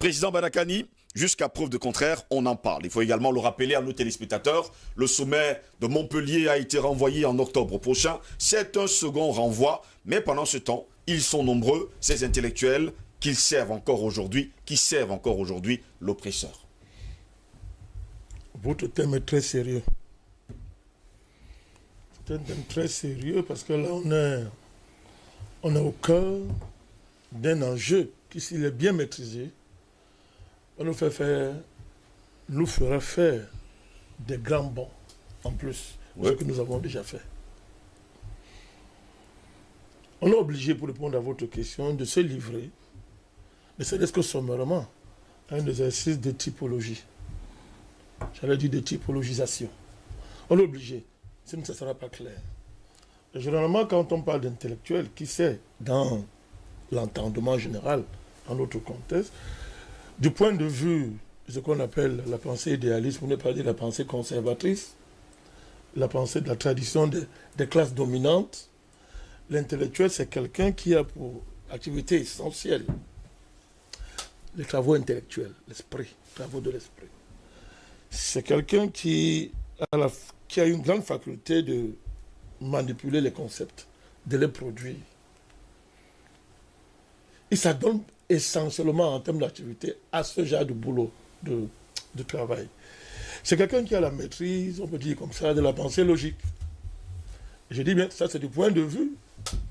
Président Banakani, jusqu'à preuve de contraire, on en parle. Il faut également le rappeler à nos téléspectateurs. Le sommet de Montpellier a été renvoyé en octobre prochain. C'est un second renvoi. Mais pendant ce temps, ils sont nombreux, ces intellectuels, qui servent encore aujourd'hui l'oppresseur. Votre thème est très sérieux. C'est un thème très sérieux parce que là, on est au cœur d'un enjeu qui, s'il est bien maîtrisé, nous fera faire des grands bons en plus de ce que nous avons déjà fait. On est obligé, pour répondre à votre question, de se livrer, ne serait-ce que sommairement, à un exercice de typologie. J'allais dire de typologisation. On est obligé, sinon ça ne sera pas clair. Et généralement, quand on parle d'intellectuel, qui sait, dans l'entendement général, dans notre contexte, du point de vue de ce qu'on appelle la pensée idéaliste, pour ne pas dire la pensée conservatrice, la pensée de la tradition des classes dominantes, l'intellectuel, c'est quelqu'un qui a pour activité essentielle les travaux intellectuels, l'esprit, les travaux de l'esprit. C'est quelqu'un qui a une grande faculté de manipuler les concepts, de les produire. Et ça donne essentiellement en termes d'activité à ce genre de boulot, de travail. C'est quelqu'un qui a la maîtrise, on peut dire comme ça, de la pensée logique. Je dis bien, ça c'est du point de vue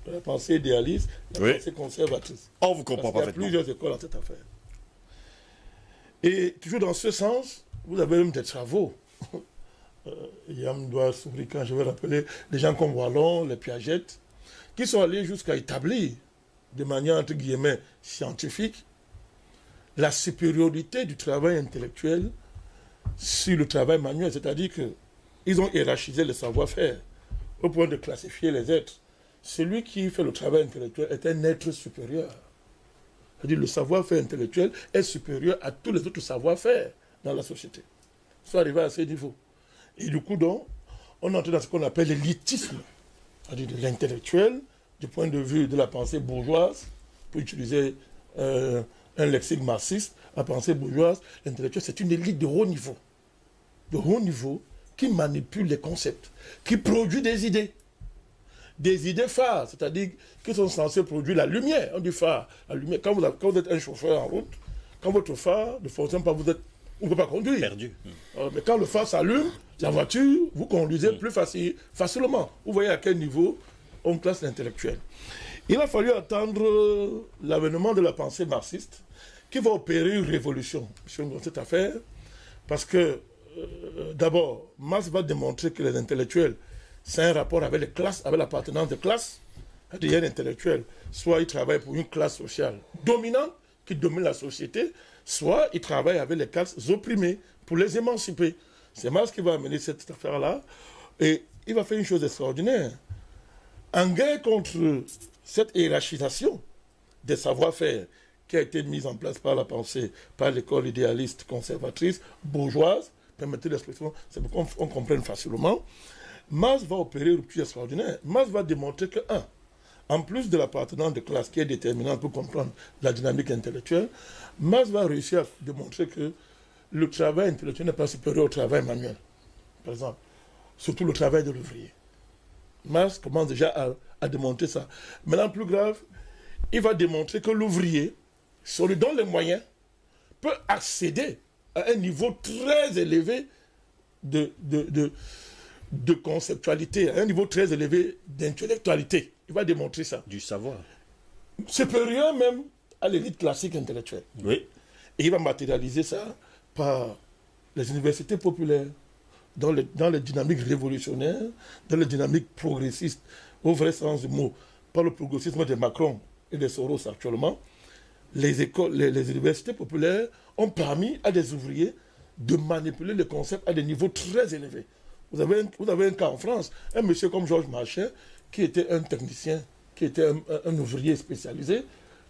de la pensée idéaliste, de la pensée conservatrice. On vous comprend parfaitement. Il y a plusieurs écoles dans cette affaire. Et toujours dans ce sens, vous avez même des travaux. Yam doit s'ouvrir quand je vais rappeler des gens comme Wallon, les Piaget, qui sont allés jusqu'à établir de manière entre guillemets scientifique la supériorité du travail intellectuel sur le travail manuel, c'est-à-dire qu'ils ont hiérarchisé le savoir-faire au point de classifier les êtres. Celui qui fait le travail intellectuel est un être supérieur. C'est-à-dire le savoir-faire intellectuel est supérieur à tous les autres savoir-faire dans la société. Il faut arriver à ce niveau. Et du coup, donc, on entre dans ce qu'on appelle l'élitisme, c'est-à-dire de l'intellectuel, du point de vue de la pensée bourgeoise, pour utiliser un lexique marxiste, la pensée bourgeoise, l'intellectuel, c'est une élite de haut niveau, qui manipule les concepts, qui produit des idées phares, c'est-à-dire qui sont censées produire la lumière. On dit phare, la lumière. Quand vous êtes un chauffeur en route, quand votre phare ne fonctionne pas, on ne peut pas conduire. Perdu. Mais quand le phare s'allume, la voiture, vous conduisez plus facilement. Vous voyez à quel niveau on classe l'intellectuel. Il a fallu attendre l'avènement de la pensée marxiste qui va opérer une révolution dans cette affaire, parce que d'abord, Marx va démontrer que les intellectuels, c'est un rapport avec les classes, avec l'appartenance des classes. C'est-à-dire un intellectuel, soit il travaille pour une classe sociale dominante qui domine la société, soit il travaille avec les classes opprimées pour les émanciper. C'est Marx qui va amener cette affaire-là, et il va faire une chose extraordinaire. En guerre contre cette hiérarchisation des savoir-faire qui a été mise en place par la pensée, par l'école idéaliste conservatrice, bourgeoise, permettez l'expression, c'est pour qu'on comprenne facilement, Marx va opérer une rupture extraordinaire. Marx va démontrer que, en plus de l'appartenance de classe qui est déterminante pour comprendre la dynamique intellectuelle, Marx va réussir à démontrer que le travail intellectuel n'est pas supérieur au travail manuel. Par exemple, surtout le travail de l'ouvrier. Marx commence déjà à démontrer ça. Maintenant, plus grave, il va démontrer que l'ouvrier, si on lui donne les moyens, peut accéder à un niveau très élevé de conceptualité, à un niveau très élevé d'intellectualité. Il va démontrer ça. Du savoir. Supérieur même à l'élite classique intellectuelle. Oui. Et il va matérialiser ça par les universités populaires, dans les dynamiques révolutionnaires, dans les dynamiques progressistes, au vrai sens du mot, par le progressisme de Macron et de Soros actuellement. Les universités populaires ont permis à des ouvriers de manipuler les concepts à des niveaux très élevés. Vous avez un cas en France, un monsieur comme Georges Marchais, qui était un technicien, qui était un ouvrier spécialisé,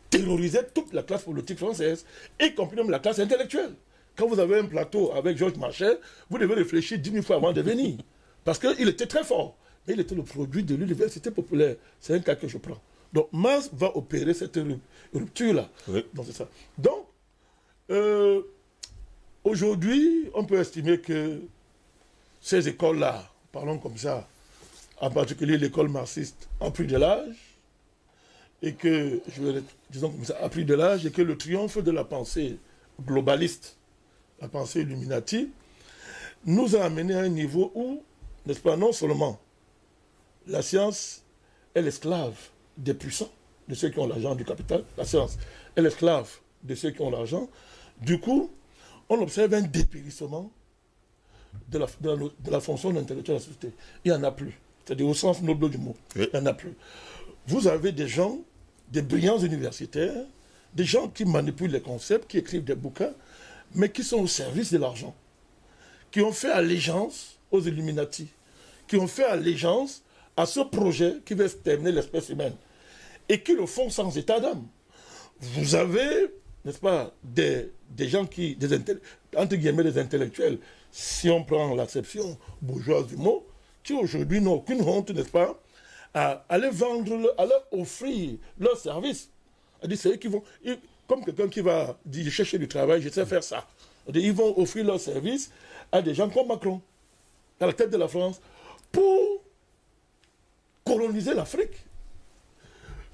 terrorisait toute la classe politique française, y compris même la classe intellectuelle. Quand vous avez un plateau avec Georges Marchais, vous devez réfléchir 10 000 fois avant de venir. Parce qu'il était très fort. Mais il était le produit de l'université populaire. C'est un cas que je prends. Donc Marx va opérer cette rupture-là. Oui. Donc c'est ça. Donc, Aujourd'hui, on peut estimer que ces écoles-là, parlons comme ça, en particulier l'école marxiste, ont pris de l'âge, et que, disons comme ça, a pris de l'âge, et que le triomphe de la pensée globaliste, la pensée Illuminati, nous a amené à un niveau où, n'est-ce pas, non seulement la science est l'esclave des puissants, de ceux qui ont l'argent, du capital, la science est l'esclave de ceux qui ont l'argent. Du coup, on observe un dépérissement de la fonction intellectuelle de la société. Il n'y en a plus. C'est-à-dire au sens noble du mot. Oui. Il n'y en a plus. Vous avez des gens, des brillants universitaires, des gens qui manipulent les concepts, qui écrivent des bouquins, mais qui sont au service de l'argent, qui ont fait allégeance aux Illuminati, qui ont fait allégeance à ce projet qui va exterminer l'espèce humaine, et qui le font sans état d'âme. Vous avez, n'est-ce pas, des gens qui, entre guillemets, des intellectuels, si on prend l'acception bourgeoise du mot, qui aujourd'hui n'ont aucune honte, n'est-ce pas, à aller vendre, à leur offrir leur service. C'est eux qui vont, comme quelqu'un qui va dire, chercher du travail, je sais faire ça. Ils vont offrir leur service à des gens comme Macron, à la tête de la France, pour coloniser l'Afrique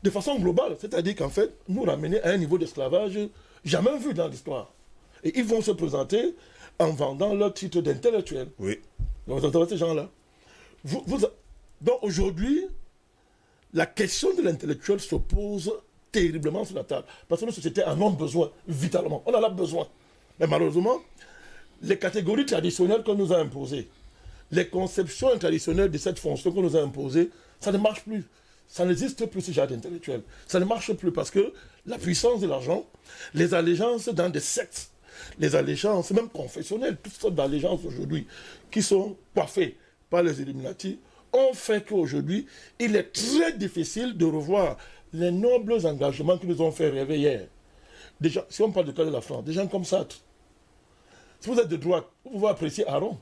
de façon globale. C'est-à-dire qu'en fait, nous ramener à un niveau d'esclavage jamais vu dans l'histoire. Et ils vont se présenter en vendant leur titre d'intellectuel. Oui. Vous entendez ces gens-là. Donc aujourd'hui, la question de l'intellectuel se pose terriblement sur la table. Parce que nos sociétés en ont besoin, vitalement. On en a besoin. Mais malheureusement, les catégories traditionnelles qu'on nous a imposées, les conceptions traditionnelles de cette fonction qu'on nous a imposées, ça ne marche plus. Ça n'existe plus, ce genre d'intellectuel. Ça ne marche plus parce que la puissance de l'argent, les allégeances dans des sectes, les allégeances, même confessionnelles, toutes sortes d'allégeances aujourd'hui, qui sont coiffées par les Illuminati, ont fait qu'aujourd'hui, il est très difficile de revoir les nobles engagements qui nous ont fait rêver hier. Déjà, si on parle du cas de la France, des gens comme Sartre, si vous êtes de droite, vous pouvez apprécier Aaron,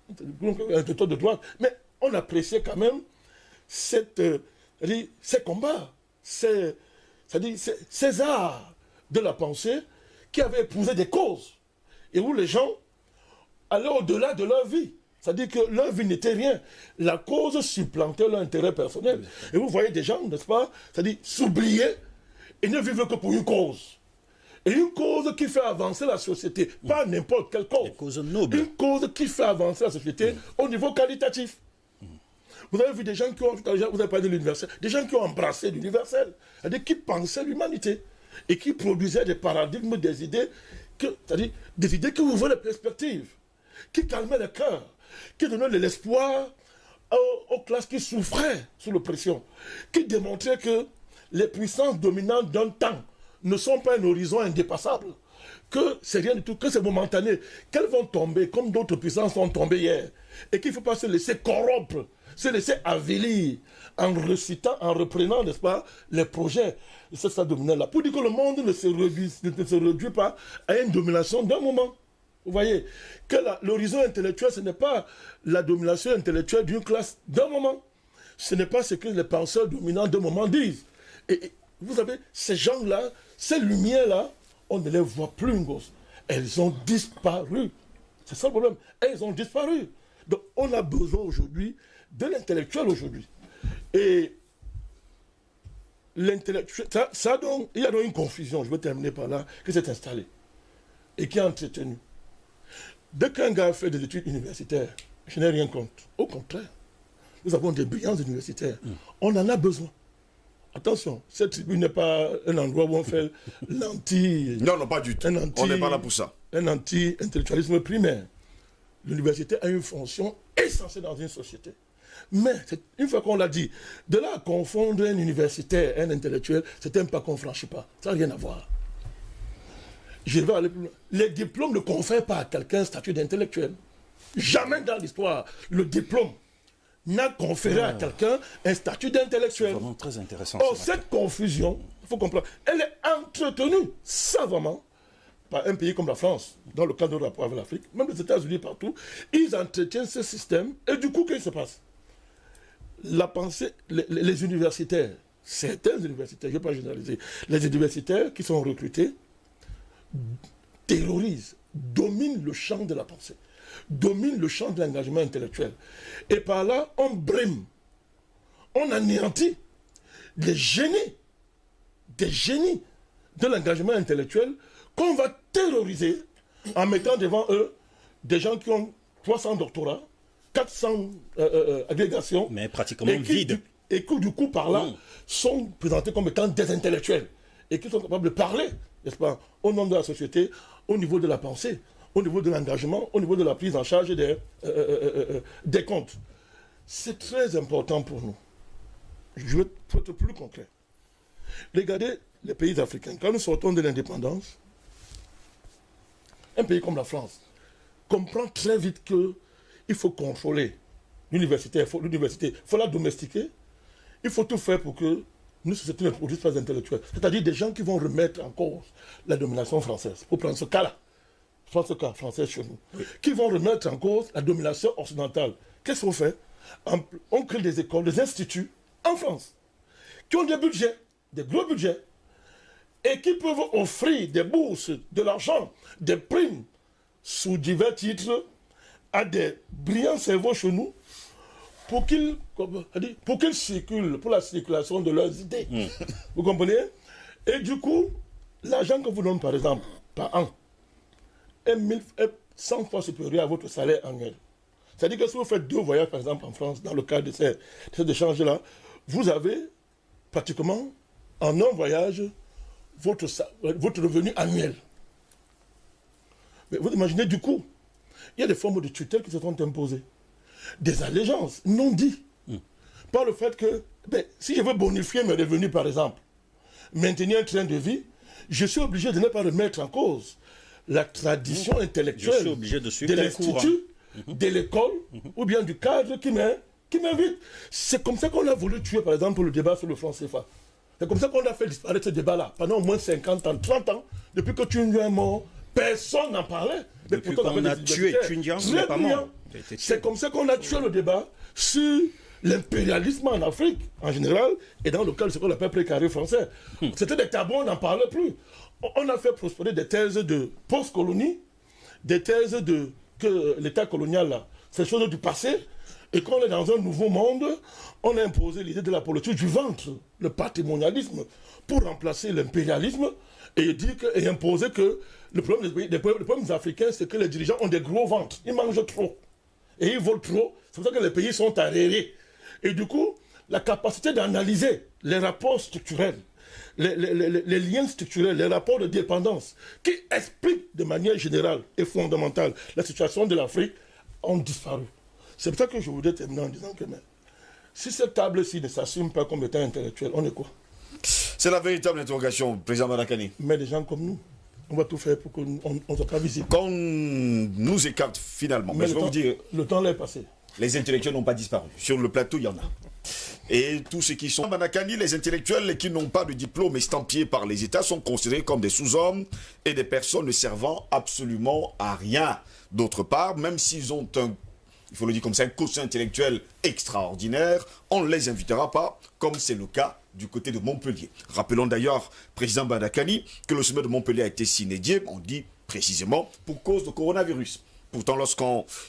un tuteur de droite, mais on appréciait quand même ces combats, ces arts de la pensée qui avaient épousé des causes et où les gens allaient au-delà de leur vie. C'est-à-dire que leur vie n'était rien. La cause supplantait leur intérêt personnel. Et vous voyez des gens, n'est-ce pas, c'est-à-dire s'oublier et ne vivre que pour une cause. Et une cause qui fait avancer la société, pas n'importe quelle cause. Une cause noble. Une cause qui fait avancer la société au niveau qualitatif. Vous avez vu des gens qui ont, vous avez parlé de l'universel, des gens qui ont embrassé l'universel, c'est-à-dire qui pensaient l'humanité et qui produisaient des paradigmes, des idées, c'est-à-dire des idées qui ouvraient les perspectives, qui calmaient le cœur, qui donnaient de l'espoir aux classes qui souffraient sous l'oppression, qui démontraient que les puissances dominantes d'un temps ne sont pas un horizon indépassable, que c'est rien du tout, que c'est momentané, qu'elles vont tomber comme d'autres puissances sont tombées hier, et qu'il ne faut pas se laisser corrompre, se laisser avilir en recitant, en reprenant, n'est-ce pas, les projets de cette dominante-là, pour dire que le monde ne se réduit pas à une domination d'un moment. Vous voyez, que l'horizon intellectuel, ce n'est pas la domination intellectuelle d'une classe d'un moment. Ce n'est pas ce que les penseurs dominants d'un moment disent. Et vous savez, ces gens-là, ces lumières-là, on ne les voit plus, une gosse. Elles ont disparu. C'est ça le problème. Elles ont disparu. Donc, on a besoin aujourd'hui de l'intellectuel aujourd'hui. Et l'intellectuel, donc, il y a donc une confusion, je vais terminer par là, qui s'est installée et qui est entretenue. Dès qu'un gars fait des études universitaires, je n'ai rien contre. Au contraire, nous avons des brillants universitaires. On en a besoin. Attention, cette tribune n'est pas un endroit où on fait l'anti... Non, pas du tout. On n'est pas là pour ça. Un anti-intellectualisme primaire. L'université a une fonction essentielle dans une société. Mais, une fois qu'on l'a dit, de là à confondre un universitaire et un intellectuel, c'est un pas qu'on ne franchit pas. Ça n'a rien à voir. Je vais aller plus loin. Les diplômes ne confèrent pas à quelqu'un un statut d'intellectuel. Jamais dans l'histoire, le diplôme n'a conféré à quelqu'un un statut d'intellectuel. C'est vraiment très intéressant. Or, cette confusion, il faut comprendre, elle est entretenue savamment par un pays comme la France, dans le cadre de rapport avec l'Afrique, même les États-Unis partout, ils entretiennent ce système, et du coup, qu'est-ce qui se passe? La pensée, les universitaires, certains universitaires, je ne vais pas généraliser, les universitaires qui sont recrutés terrorise, domine le champ de la pensée, domine le champ de l'engagement intellectuel. Et par là, on brime, on anéantit des génies de l'engagement intellectuel qu'on va terroriser en mettant devant eux des gens qui ont 300 doctorats, 400 agrégations, mais pratiquement vides. Et qui, du coup, par là, sont présentés comme étant des intellectuels et qui sont capables de parler, n'est-ce pas, au nom de la société, au niveau de la pensée, au niveau de l'engagement, au niveau de la prise en charge des comptes. C'est très important pour nous. Je vais être plus concret. Regardez les pays africains. Quand nous sortons de l'indépendance, un pays comme la France comprend très vite qu'il faut contrôler l'université, il faut la domestiquer, il faut tout faire pour que nos sociétés ne produisent pas d'intellectuels. C'est-à-dire des gens qui vont remettre en cause la domination française. Pour prendre ce cas-là, prends ce cas français chez nous, qui vont remettre en cause la domination occidentale. Qu'est-ce qu'on fait? On crée des écoles, des instituts en France, qui ont des budgets, des gros budgets, et qui peuvent offrir des bourses, de l'argent, des primes, sous divers titres, à des brillants cerveaux chez nous, pour qu'ils circulent, pour la circulation de leurs idées. Vous comprenez? Et du coup, l'argent que vous donnez, par exemple, par an, est 100 fois supérieur à votre salaire annuel. C'est-à-dire que si vous faites 2 voyages, par exemple, en France, dans le cadre de ces échanges-là, vous avez pratiquement, en un voyage, votre revenu annuel. Mais vous imaginez, du coup, il y a des formes de tutelle qui se sont imposées. Des allégeances non dites. Par le fait que, si je veux bonifier mes revenus, par exemple, maintenir un train de vie, je suis obligé de ne pas remettre en cause la tradition intellectuelle de l'institut, de l'école, ou bien du cadre qui m'invite. C'est comme ça qu'on a voulu tuer, par exemple, le débat sur le franc CFA. C'est comme ça qu'on a fait disparaître ce débat-là. Pendant au moins 50 ans, 30 ans, depuis que Tundian est mort, personne n'en parlait. Mais depuis qu'on a tué Tundian, il n'est pas mort. C'est comme ça qu'on a tué le débat sur l'impérialisme en Afrique, en général, et dans le cas de ce qu'on appelle précaré français. C'était des tabous, on n'en parlait plus. On a fait prospérer des thèses de post-colonie, des thèses que l'État colonial, là, c'est chose du passé, et quand on est dans un nouveau monde, on a imposé l'idée de la politique du ventre, le patrimonialisme, pour remplacer l'impérialisme, et imposer que le problème des africains, c'est que les dirigeants ont des gros ventres, ils mangent trop, et ils volent trop, c'est pour ça que les pays sont arrêtés. Et du coup, la capacité d'analyser les rapports structurels, les liens structurels, les rapports de dépendance, qui expliquent de manière générale et fondamentale la situation de l'Afrique, ont disparu. C'est pour ça que je voudrais terminer en disant que si cette table-ci ne s'assume pas comme étant intellectuelle, on est quoi? C'est la véritable interrogation, président Madakani. Mais des gens comme nous, on va tout faire pour qu'on ne soit pas visible. Qu'on nous écarte finalement. Mais je vais vous dire, le temps l'est passé. Les intellectuels n'ont pas disparu. Sur le plateau, il y en a. Et tous ceux qui sont Madakani, les intellectuels qui n'ont pas de diplôme estampillé par les États sont considérés comme des sous-hommes et des personnes ne servant absolument à rien. D'autre part, même s'ils ont il faut le dire comme ça, un quotient intellectuel extraordinaire, on ne les invitera pas, comme c'est le cas du côté de Montpellier. Rappelons d'ailleurs, président Madakani, que le sommet de Montpellier a été signédié, on dit précisément, pour cause de coronavirus. Pourtant,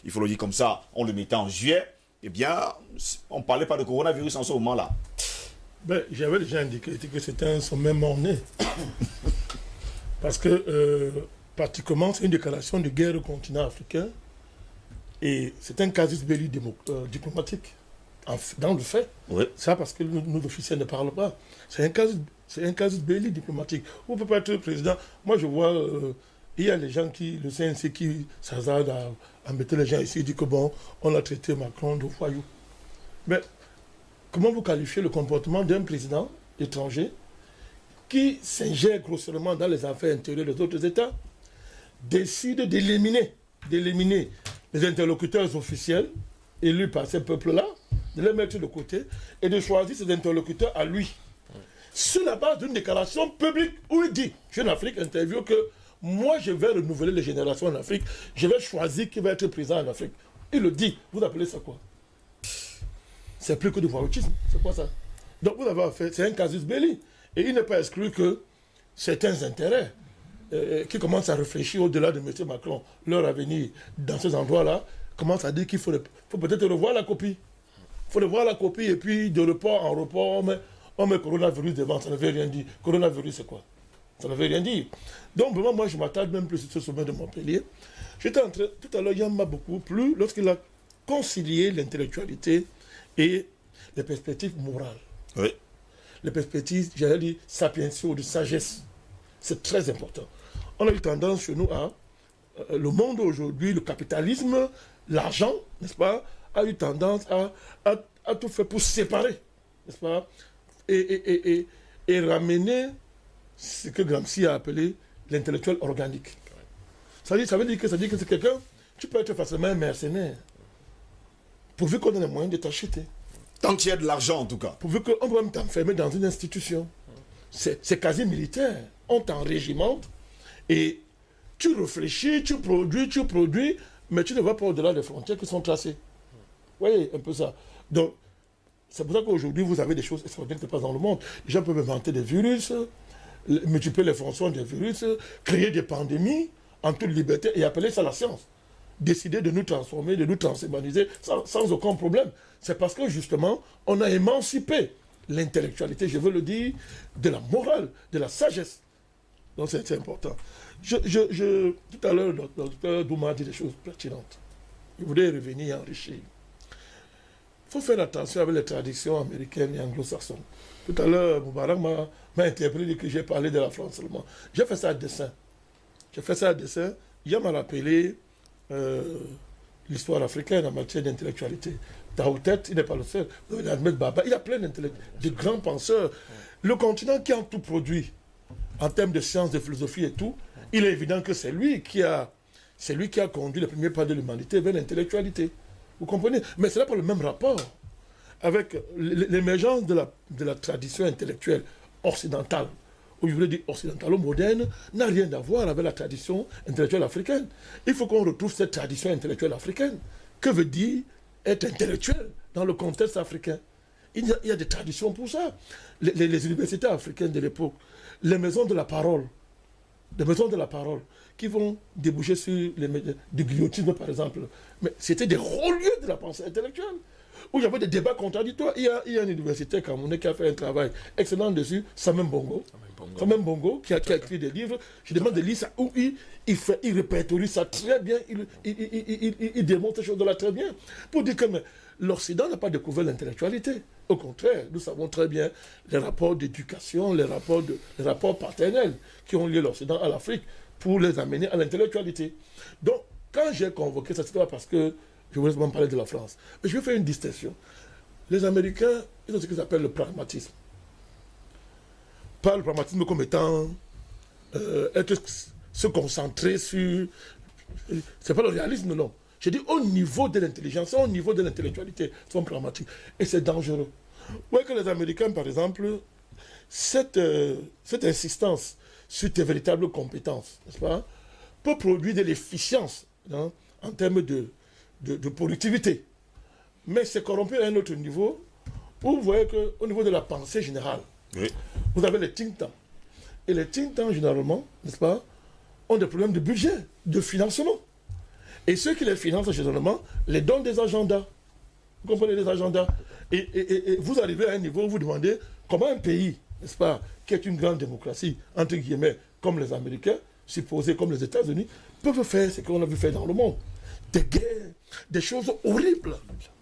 il faut le dire comme ça, on le mettait en juillet, eh bien, on ne parlait pas de coronavirus en ce moment-là. J'avais déjà indiqué que c'était un sommet mort-né. Parce que, pratiquement, c'est une déclaration de guerre au continent africain. Et c'est un casus belli diplomatique, dans le fait. Oui. Ça, parce que nos officiels ne parlent pas. C'est un casus belli diplomatique. Vous ne pouvez pas être président. Moi, je vois, il y a les gens le CNC qui s'hasardent à mettre les gens ici et disent que bon, on a traité Macron de voyou. Mais comment vous qualifiez le comportement d'un président étranger qui s'ingère grossièrement dans les affaires intérieures des autres États, décide d'éliminer les interlocuteurs officiels élus par ces peuples-là, de les mettre de côté et de choisir ses interlocuteurs à lui. Sur la base d'une déclaration publique où il dit, Jeune Afrique interview, que moi je vais renouveler les générations en Afrique, je vais choisir qui va être président en Afrique. Il le dit, vous appelez ça quoi? C'est plus que du voyoutisme, c'est quoi ça? Donc vous avez affaire, c'est un casus belli. Et il n'est pas exclu que certains intérêts qui commencent à réfléchir au-delà de M. Macron, leur avenir dans ces endroits-là, commencent à dire qu'il faut peut-être revoir la copie. Il faut revoir la copie et puis de report en report, on met coronavirus devant, ça ne veut rien dire. Coronavirus, c'est quoi? Ça ne veut rien dire. Donc, vraiment, moi, je m'attarde même plus sur ce sommet de Montpellier. J'étais en train, tout à l'heure, Yann m'a beaucoup plu lorsqu'il a concilié l'intellectualité et les perspectives morales. Oui. Les perspectives, j'allais dire, sapientiaux, de sagesse. C'est très important. On a eu tendance chez nous à... le monde aujourd'hui, le capitalisme, l'argent, n'est-ce pas, a eu tendance à tout faire pour séparer, n'est-ce pas, et ramener ce que Gramsci a appelé l'intellectuel organique. Ça veut dire que c'est quelqu'un, tu peux être facilement un mercenaire, pourvu qu'on ait les moyens de t'acheter. Tant qu'il y a de l'argent, en tout cas. Pourvu qu'on peut même t'enfermer dans une institution. C'est quasi militaire. On t'enrégimente et tu réfléchis, tu produis, mais tu ne vas pas au-delà des frontières qui sont tracées. Vous voyez, un peu ça. Donc, c'est pour ça qu'aujourd'hui, vous avez des choses extraordinaires qui se passent dans le monde. Les gens peuvent inventer des virus, multiplier les fonctions des virus, créer des pandémies en toute liberté et appeler ça la science. Décider de nous transformer, de nous transhumaniser sans aucun problème. C'est parce que justement, on a émancipé l'intellectualité, je veux le dire, de la morale, de la sagesse. Donc c'est important. Tout à l'heure, le docteur Douma a dit des choses pertinentes. Je voudrais revenir et enrichir. Il faut faire attention avec les traditions américaines et anglo-saxonnes. Tout à l'heure, Moubarak m'a interprété que j'ai parlé de la France seulement. J'ai fait ça à dessein. Il m'a rappelé l'histoire africaine en matière d'intellectualité. Taoutet, il n'est pas le seul. Ahmed Baba, il y a plein de grands penseurs. Le continent qui a tout produit, en termes de sciences, de philosophie et tout, il est évident que c'est lui qui a conduit les premiers pas de l'humanité vers l'intellectualité. Vous comprenez? Mais ce n'est pas le même rapport avec l'émergence de la tradition intellectuelle occidentale, ou je voulais dire occidentalo-moderne, n'a rien à voir avec la tradition intellectuelle africaine. Il faut qu'on retrouve cette tradition intellectuelle africaine. Que veut dire être intellectuel dans le contexte africain? Il y a des traditions pour ça. Les universités africaines de l'époque, les maisons de la parole, qui vont déboucher sur du guillotisme, par exemple. Mais c'était des hauts lieux de la pensée intellectuelle, où il y avait des débats contradictoires. Il y a une université camerounaise qui a fait un travail excellent dessus, Samem Bongo, qui a écrit des livres. Je demande de lire ça, où il répertorie ça très bien, il démontre ces choses-là très bien, pour dire que l'Occident n'a pas découvert l'intellectualité. Au contraire, nous savons très bien les rapports d'éducation, les rapports paternels qui ont lié l'Occident à l'Afrique pour les amener à l'intellectualité. Donc, quand j'ai convoqué ça, c'était pas parce que je voulais seulement parler de la France. Mais je vais faire une distinction. Les Américains, ils ont ce qu'ils appellent le pragmatisme. Pas le pragmatisme comme étant se concentrer sur... C'est pas le réalisme, non. J'ai dit au niveau de l'intelligence, au niveau de l'intellectualité, ils sont pragmatiques. Et c'est dangereux. Vous voyez que les Américains, par exemple, cette insistance sur tes véritables compétences, n'est-ce pas, peut produire de l'efficience, hein, en termes de productivité. Mais c'est corrompu à un autre niveau, où vous voyez qu'au niveau de la pensée générale, oui, vous avez les think tanks. Et les think tanks, généralement, n'est-ce pas, ont des problèmes de budget, de financement. Et ceux qui les financent, généralement, les donnent des agendas. Vous comprenez, les agendas. Et vous arrivez à un niveau où vous demandez comment un pays, n'est-ce pas, qui est une grande démocratie, entre guillemets, comme les Américains, supposés comme les États-Unis, peuvent faire ce qu'on a vu faire dans le monde. Des guerres, des choses horribles.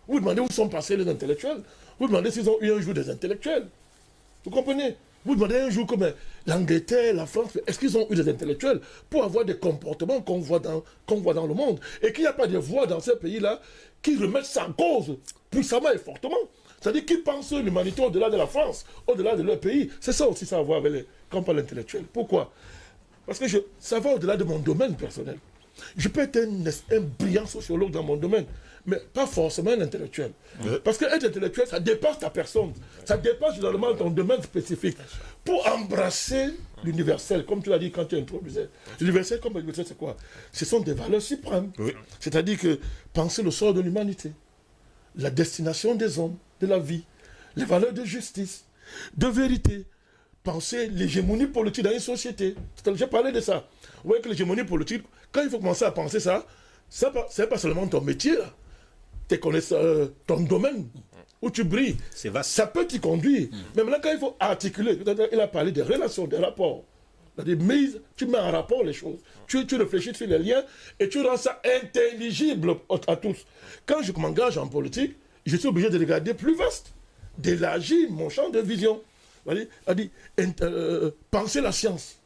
Vous demandez où sont passés les intellectuels. Vous demandez s'ils ont eu un jour des intellectuels. Vous comprenez? Vous demandez un jour comme l'Angleterre, la France, est-ce qu'ils ont eu des intellectuels pour avoir des comportements qu'on voit dans le monde, et qu'il n'y a pas de voix dans ces pays-là qui remettent ça en cause puissamment et fortement. C'est-à-dire qu'ils pensent l'humanité au-delà de la France, au-delà de leur pays. C'est ça aussi, ça a à voir avec quand on parle intellectuel. Pourquoi? Parce que ça va au-delà de mon domaine personnel. Je peux être un brillant sociologue dans mon domaine, mais pas forcément un intellectuel. Parce qu'être intellectuel, ça dépasse ta personne. Ça dépasse généralement ton domaine spécifique. Pour embrasser l'universel, comme tu l'as dit quand tu introduisais. L'universel, comme l'universel, c'est quoi? Ce sont des valeurs suprêmes. Oui. C'est-à-dire que penser le sort de l'humanité, la destination des hommes, de la vie, les valeurs de justice, de vérité, penser l'hégémonie politique dans une société. J'ai parlé de ça. Vous voyez que l'hégémonie politique, quand il faut commencer à penser ça, c'est pas seulement ton métier, là. Tes connaissances, ton domaine où tu brilles. C'est vaste. Ça peut t'y conduire. Mais maintenant, quand il faut articuler, il a parlé des relations, des rapports. Tu mets en rapport les choses. Tu réfléchis sur les liens et tu rends ça intelligible à tous. Quand je m'engage en politique, je suis obligé de regarder plus vaste, d'élargir mon champ de vision. Penser la science.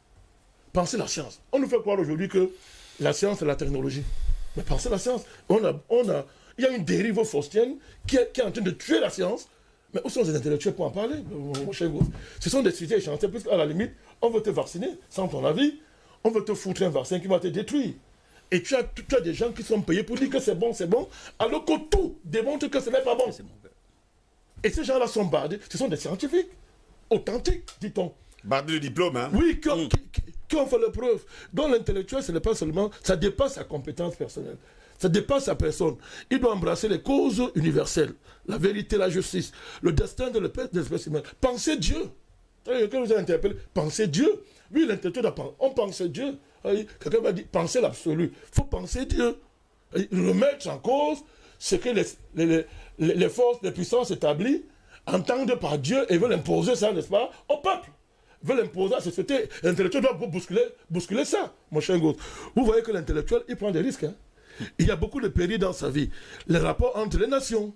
Penser la science. On nous fait croire aujourd'hui que la science c'est la technologie. Mais penser la science. Il y a une dérive faustienne qui est en train de tuer la science. Mais où sont les intellectuels pour en parler, mon cher Gauss? Ce sont des sujets échangés, puisqu'à la limite, on veut te vacciner sans ton avis. On veut te foutre un vaccin qui va te détruire. Et tu as des gens qui sont payés pour dire que c'est bon, alors que tout démontre que ce n'est pas bon. Et ces gens-là sont bardés. Ce sont des scientifiques, authentiques, dit-on. Bardés de diplôme, hein? Oui, qui ont fait leur preuve. Donc l'intellectuel, ce n'est pas seulement... Ça dépasse sa compétence personnelle. Ça dépasse sa personne. Il doit embrasser les causes universelles. La vérité, la justice, le destin de l'espèce humaine. Pensez Dieu. Quelqu'un vous a interpellé, pensez Dieu. Oui, l'intellectuel, on pense Dieu. Quelqu'un m'a dit, pensez l'absolu. Il faut penser Dieu. Remettre en cause ce que les forces, les puissances établies entendent par Dieu et veulent imposer ça, n'est-ce pas, au peuple. Veulent imposer à la société. L'intellectuel doit bousculer ça, mon cher Gauss. Vous voyez que l'intellectuel, il prend des risques. Hein. Il y a beaucoup de périls dans sa vie. Les rapports entre les nations.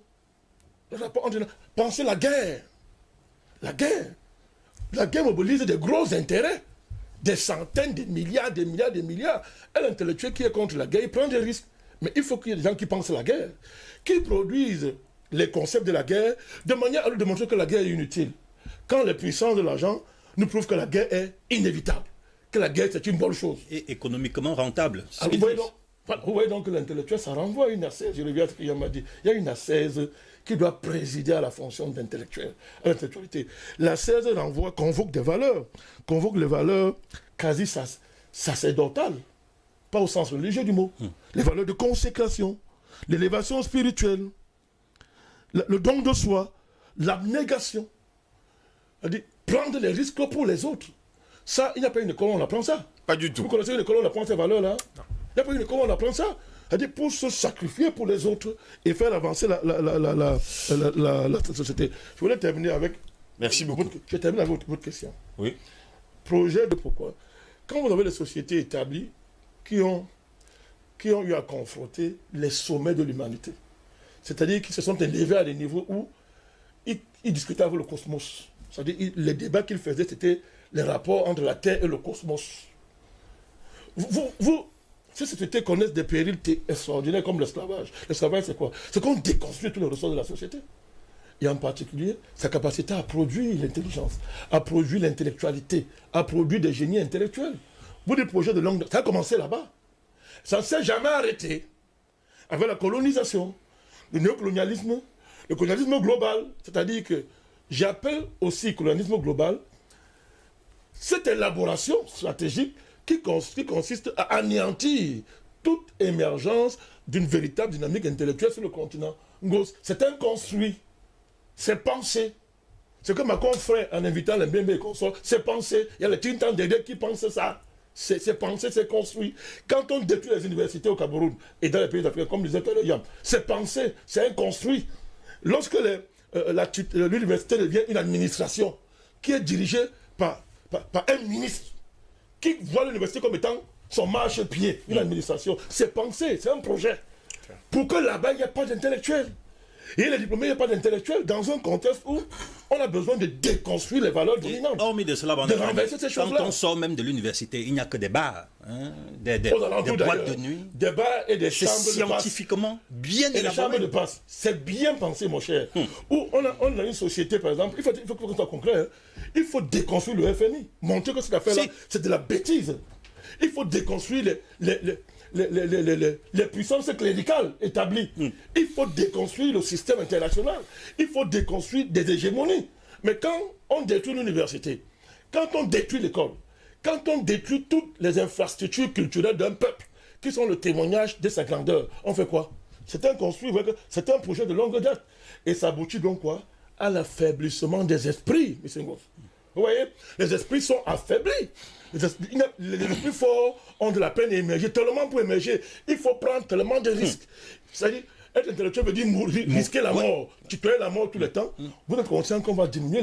Pensez la guerre. La guerre. La guerre mobilise des gros intérêts. Des centaines, des milliards. Et l'intellectuel qui est contre la guerre, il prend des risques. Mais il faut qu'il y ait des gens qui pensent la guerre, qui produisent les concepts de la guerre de manière à nous démontrer que la guerre est inutile. Quand les puissances de l'argent nous prouvent que la guerre est inévitable, que la guerre c'est une bonne chose. Et économiquement rentable. Vous voyez donc que l'intellectuel, ça renvoie à une assise. Je reviens à ce qu'il m'a dit. Il y a une assise qui doit présider à la fonction d'intellectuel, à l'intellectualité. L'assise convoque des valeurs, convoque les valeurs quasi sacerdotales, pas au sens religieux du mot, les valeurs de consécration, l'élévation spirituelle, le don de soi, l'abnégation, c'est-à-dire prendre les risques pour les autres. Ça, il n'y a pas une école où on apprend ça. Pas du tout. Vous connaissez une école où on apprend ces valeurs-là? Non. Il n'y a pas une école où on apprend ça. C'est-à-dire pour se sacrifier pour les autres et faire avancer la société. Je voulais terminer avec... Merci beaucoup. Je termine avec votre question. Oui. Projet de pourquoi? Quand vous avez des sociétés établies qui ont eu à confronter les sommets de l'humanité, c'est-à-dire qui se sont élevés à des niveaux où ils discutaient avec le cosmos. C'est-à-dire les débats qu'ils faisaient, c'était les rapports entre la Terre et le cosmos. Ces sociétés connaissent des périls extraordinaires comme l'esclavage. L'esclavage, c'est quoi? C'est qu'on déconstruit tous les ressorts de la société. Et en particulier, sa capacité à produire l'intelligence, à produire l'intellectualité, à produire des génies intellectuels. Vous, des projets de longue... Ça a commencé là-bas. Ça ne s'est jamais arrêté avec la colonisation, le néocolonialisme, le colonialisme global. C'est-à-dire que j'appelle aussi colonialisme global cette élaboration stratégique qui consiste à anéantir toute émergence d'une véritable dynamique intellectuelle sur le continent. C'est un construit, c'est pensé. C'est comme Macron ferait en invitant les Mbembe et consorts, c'est pensé. Il y a les Tintan Dédé qui pensent ça. C'est pensé, c'est construit. Quand on détruit les universités au Cameroun et dans les pays africains, comme disait Père Yam, c'est pensé, c'est un construit. Lorsque l'université devient une administration qui est dirigée par un ministre, qui voit l'université comme étant son marchepied, une administration. C'est pensé, c'est un projet. Pour que là-bas, il n'y ait pas d'intellectuels. Et les diplômés, il n'y a pas d'intellectuels dans un contexte où on a besoin de déconstruire les valeurs dominantes. Hormis de cela, de renverser ces choses-là. Quand on sort même de l'université, il n'y a que des bars, hein, des boîtes de nuit. Des bars et des chambres de passe. Scientifiquement bien élaboré. Et des chambres de passe. C'est bien pensé, mon cher. Où on a une société, par exemple, il faut qu'on soit concret. Hein. Il faut déconstruire le FMI. Montrer que ce qu'il a fait là, c'est de la bêtise. Il faut déconstruire les puissances cléricales établies. Il faut déconstruire le système international. Il faut déconstruire des hégémonies. Mais quand on détruit l'université, quand on détruit l'école, quand on détruit toutes les infrastructures culturelles d'un peuple, qui sont le témoignage de sa grandeur, on fait quoi? C'est un construit, c'est un projet de longue date. Et ça aboutit donc quoi? À l'affaiblissement des esprits, M. Ngoz. Vous voyez, les esprits sont affaiblis. Les esprits forts ont de la peine à émerger. Tellement pour émerger, il faut prendre tellement de risques. C'est-à-dire, être intellectuel veut dire risquer la mort, tutoyer la mort tout le temps. Vous êtes conscient qu'on va diminuer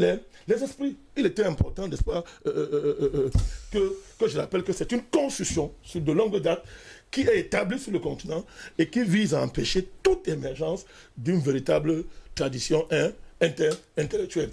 les esprits. Il était important, n'est-ce pas, que je rappelle que c'est une construction sur de longue date qui est établie sur le continent et qui vise à empêcher toute émergence d'une véritable tradition intellectuelle.